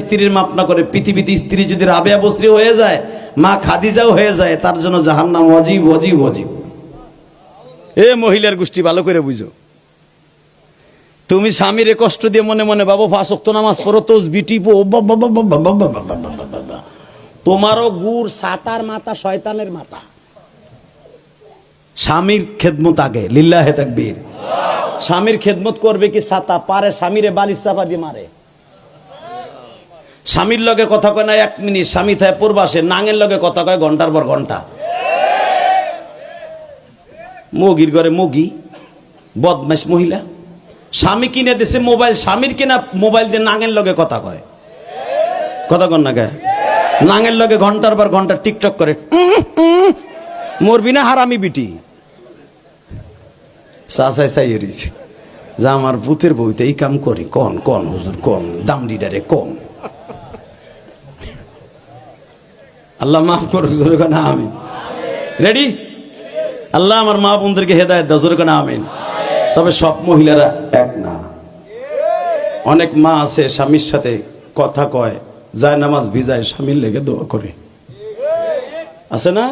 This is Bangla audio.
স্ত্রীর মাপ না করে পৃথিবীতে স্ত্রী যদি রাবেয়া বসরি হয়ে যায়, মা খাদিজাও হয়ে যায়, তার জন্য জাহান্নাম ওয়াজিব ওয়াজিব ওয়াজিব। এ মহিলার গোষ্ঠী ভালো করে বুঝো। তুমি স্বামীরে কষ্ট দিয়ে মনে মনে বাবা 5 ওয়াক্ত নামাজ পড়ো, তাসবিহ টিপো, তোমারও গুড় সাতার মাথা শয়তানের মাথা। স্বামীর খেদমত আগে, লিল্লাহে তাকবীর। স্বামীর খেদমত করবে কি ছাতা পারে, স্বামীরে বালিশ চাপা দিয়ে মারে। স্বামীর লগে কথা কয় না 1 মিনিট, স্বামী থাকে পূর্বাসে, নাঙের লগে কথা কয় ঘন্টার পর ঘন্টা। মগির ঘরে মগি, বদমাইশ মহিলা। স্বামী কিনে দিছে মোবাইল, স্বামীর কিনা মোবাইল দিয়ে নাঙের লগে কথা কয়। কথা কন না কে? নাঙের লগে ঘন্টার পর ঘন্টা টিকটক করে। মরবি না হারামি বিটি। চাচাই চাইয়ে রয়েছে যা আমার ভূতের বইতে এই কাম করি। কন কন হুজুর কন, দাম লিডারে কন। আল্লাহ মাফ করুক, জোরে কোন আমিন। রেডি? আল্লাহ আমার মা বোনদেরকে হেদায়েত দাও, জোরে কোন আমিন। তবে সব মহিলারা এক না। অনেক মা আছে স্বামীর সাথে কথা কয়, যায় নামাজ ভিজায়, স্বামীর লেগে দোয়া করে, আছে না?